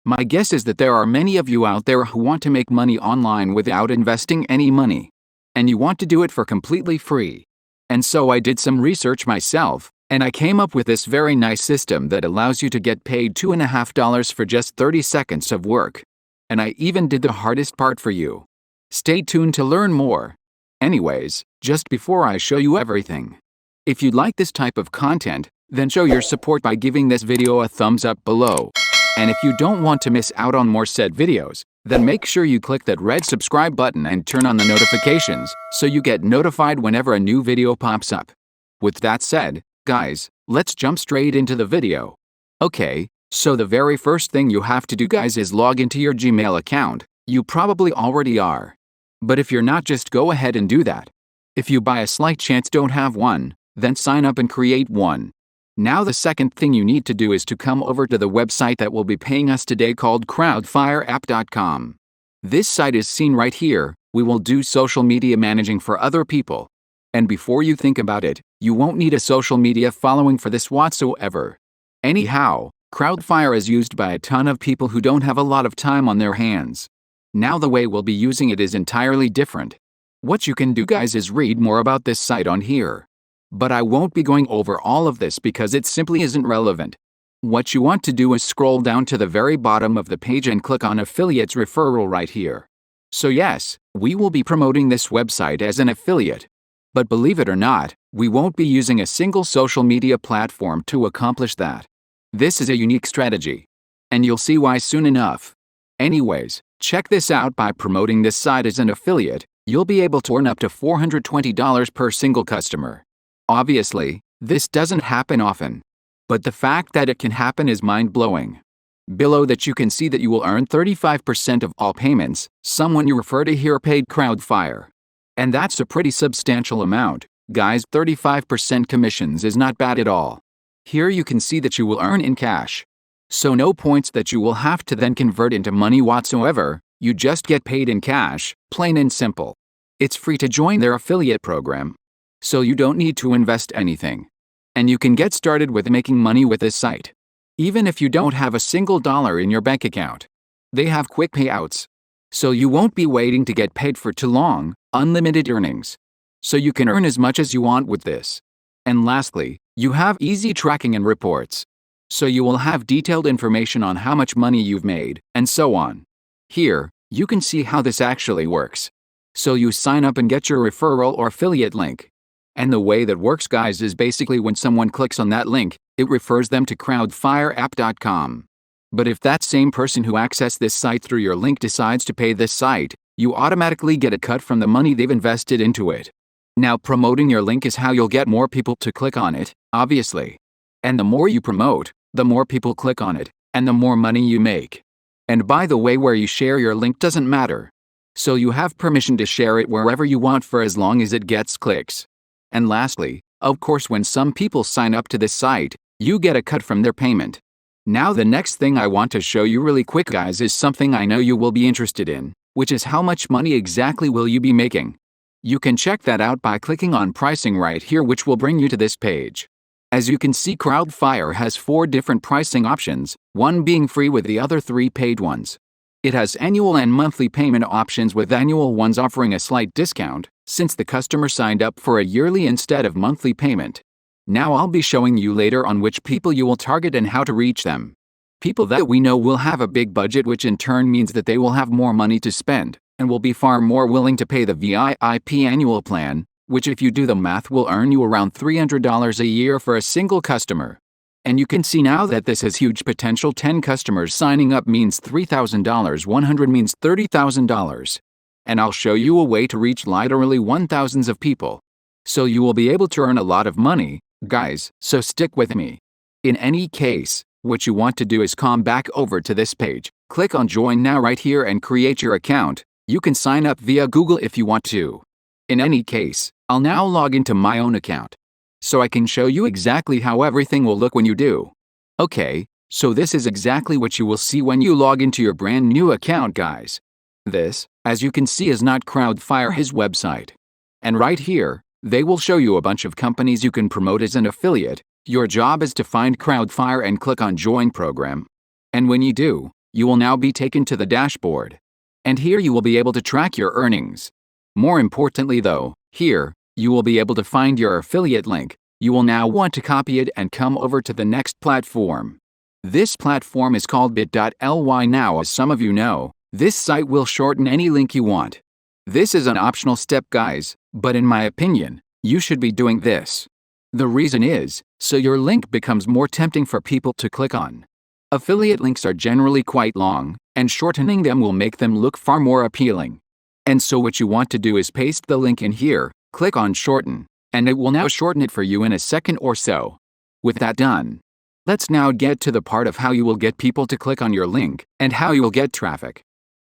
My guess is that there are many of you out there who want to make money online without investing any money. And you want to do it for completely free. And so I did some research myself, and I came up with this very nice system that allows you to get paid $2.50 for just 30 seconds of work. And I even did the hardest part for you. Stay tuned to learn more. Anyways, just before I show you everything, if you'd like this type of content, then show your support by giving this video a thumbs up below. And if you don't want to miss out on more said videos, then make sure you click that red subscribe button and turn on the notifications so you get notified whenever a new video pops up. With that said, guys, let's jump straight into the video. Okay, so the very first thing you have to do, guys, is log into your Gmail account. You probably already are. But if you're not, just go ahead and do that. If you by a slight chance don't have one, then sign up and create one. Now the second thing you need to do is to come over to the website that will be paying us today, called crowdfireapp.com. This site is seen right here. We will do social media managing for other people. And before you think about it, you won't need a social media following for this whatsoever. Anyhow, Crowdfire is used by a ton of people who don't have a lot of time on their hands. Now the way we'll be using it is entirely different. What you can do, guys, is read more about this site on here. But I won't be going over all of this because it simply isn't relevant. What you want to do is scroll down to the very bottom of the page and click on Affiliates Referral right here. So yes, we will be promoting this website as an affiliate. But believe it or not, we won't be using a single social media platform to accomplish that. This is a unique strategy. And you'll see why soon enough. Anyways, check this out. By promoting this site as an affiliate, you'll be able to earn up to $420 per single customer. Obviously, this doesn't happen often. But the fact that it can happen is mind-blowing. Below that you can see that you will earn 35% of all payments someone you refer to here paid Crowdfire. And that's a pretty substantial amount. Guys, 35% commissions is not bad at all. Here you can see that you will earn in cash. So no points that you will have to then convert into money whatsoever. You just get paid in cash, plain and simple. It's free to join their affiliate program. So you don't need to invest anything. And you can get started with making money with this site. Even if you don't have a single dollar in your bank account. They have quick payouts. So you won't be waiting to get paid for too long, unlimited earnings. So you can earn as much as you want with this. And lastly, you have easy tracking and reports. So you will have detailed information on how much money you've made, and so on. Here, you can see how this actually works. So you sign up and get your referral or affiliate link. And the way that works, guys, is basically when someone clicks on that link, it refers them to crowdfireapp.com. But if that same person who accessed this site through your link decides to pay this site, you automatically get a cut from the money they've invested into it. Now, promoting your link is how you'll get more people to click on it, obviously. And the more you promote, the more people click on it, and the more money you make. And by the way, where you share your link doesn't matter. So you have permission to share it wherever you want for as long as it gets clicks. And lastly, of course, when some people sign up to this site, you get a cut from their payment. Now the next thing I want to show you really quick, guys, is something I know you will be interested in, which is how much money exactly will you be making. You can check that out by clicking on pricing right here, which will bring you to this page. As you can see, Crowdfire has 4 different pricing options, one being free with the other 3 paid ones. It has annual and monthly payment options, with annual ones offering a slight discount, since the customer signed up for a yearly instead of monthly payment. Now I'll be showing you later on which people you will target and how to reach them. People that we know will have a big budget, which in turn means that they will have more money to spend, and will be far more willing to pay the VIP annual plan, which if you do the math will earn you around $300 a year for a single customer. And you can see now that this has huge potential. 10 customers signing up means $3,000, 100 means $30,000. And I'll show you a way to reach literally 1,000s of people. So you will be able to earn a lot of money, guys, so stick with me. In any case, what you want to do is come back over to this page, click on Join Now right here and create your account. You can sign up via Google if you want to. In any case, I'll now log into my own account, so I can show you exactly how everything will look when you do. Okay, so this is exactly what you will see when you log into your brand new account, guys. This, as you can see, is not Crowdfire's website. And right here, they will show you a bunch of companies you can promote as an affiliate. Your job is to find Crowdfire and click on Join Program. And when you do, you will now be taken to the dashboard. And here you will be able to track your earnings. More importantly though, here, you will be able to find your affiliate link. You will now want to copy it and come over to the next platform. This platform is called bit.ly. Now, as some of you know, this site will shorten any link you want. This is an optional step, guys, but in my opinion, you should be doing this. The reason is, so your link becomes more tempting for people to click on. Affiliate links are generally quite long, and shortening them will make them look far more appealing. And so what you want to do is paste the link in here, click on shorten, and it will now shorten it for you in a second or so. With that done, let's now get to the part of how you will get people to click on your link and how you will get traffic.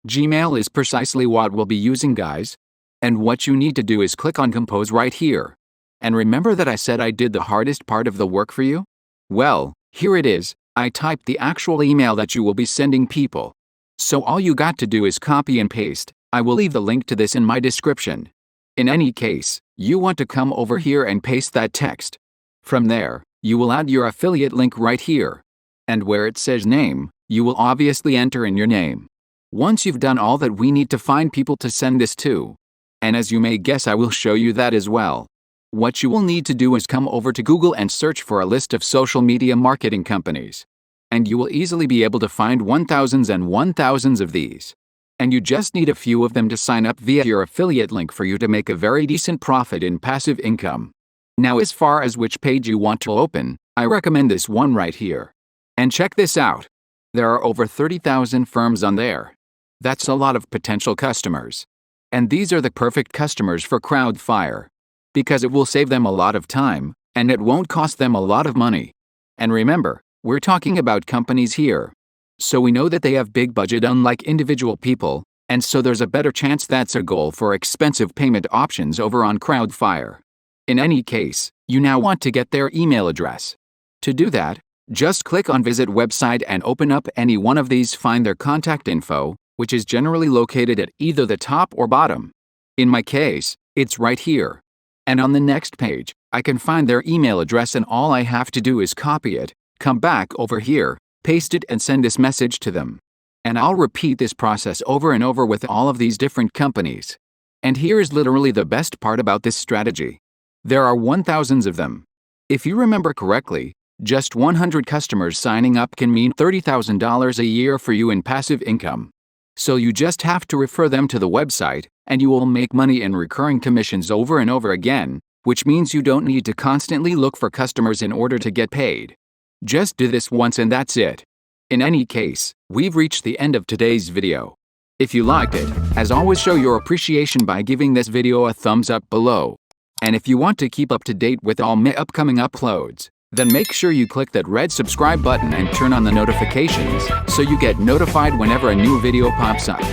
Gmail is precisely what we'll be using, guys. And what you need to do is click on compose right here. And remember that I said I did the hardest part of the work for you? Well, here it is. I typed the actual email that you will be sending people. So all you got to do is copy and paste. I will leave the link to this in my description. In any case, you want to come over here and paste that text. From there, you will add your affiliate link right here. And where it says name, you will obviously enter in your name. Once you've done all that, we need to find people to send this to. And as you may guess, I will show you that as well. What you will need to do is come over to Google and search for a list of social media marketing companies. And you will easily be able to find 1,000s and 1,000s of these. And you just need a few of them to sign up via your affiliate link for you to make a very decent profit in passive income. Now, as far as which page you want to open, I recommend this one right here. And check this out. There are over 30,000 firms on there. That's a lot of potential customers. And these are the perfect customers for Crowdfire. Because it will save them a lot of time, and it won't cost them a lot of money. And remember, we're talking about companies here. So we know that they have big budget unlike individual people, and so there's a better chance that's a goal for expensive payment options over on Crowdfire. In any case, you now want to get their email address. To do that, just click on Visit Website and open up any one of these. Find their contact info, which is generally located at either the top or bottom. In my case, it's right here. And on the next page, I can find their email address, and all I have to do is copy it, come back over here, paste it, and send this message to them. And I'll repeat this process over and over with all of these different companies. And here is literally the best part about this strategy. There are 1,000s of them. If you remember correctly, just 100 customers signing up can mean $30,000 a year for you in passive income. So you just have to refer them to the website, and you will make money in recurring commissions over and over again, which means you don't need to constantly look for customers in order to get paid. Just do this once and that's it. In any case, we've reached the end of today's video. If you liked it, as always, show your appreciation by giving this video a thumbs up below. And if you want to keep up to date with all my upcoming uploads, then make sure you click that red subscribe button and turn on the notifications so you get notified whenever a new video pops up.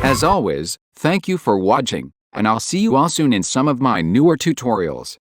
As always, thank you for watching, and I'll see you all soon in some of my newer tutorials.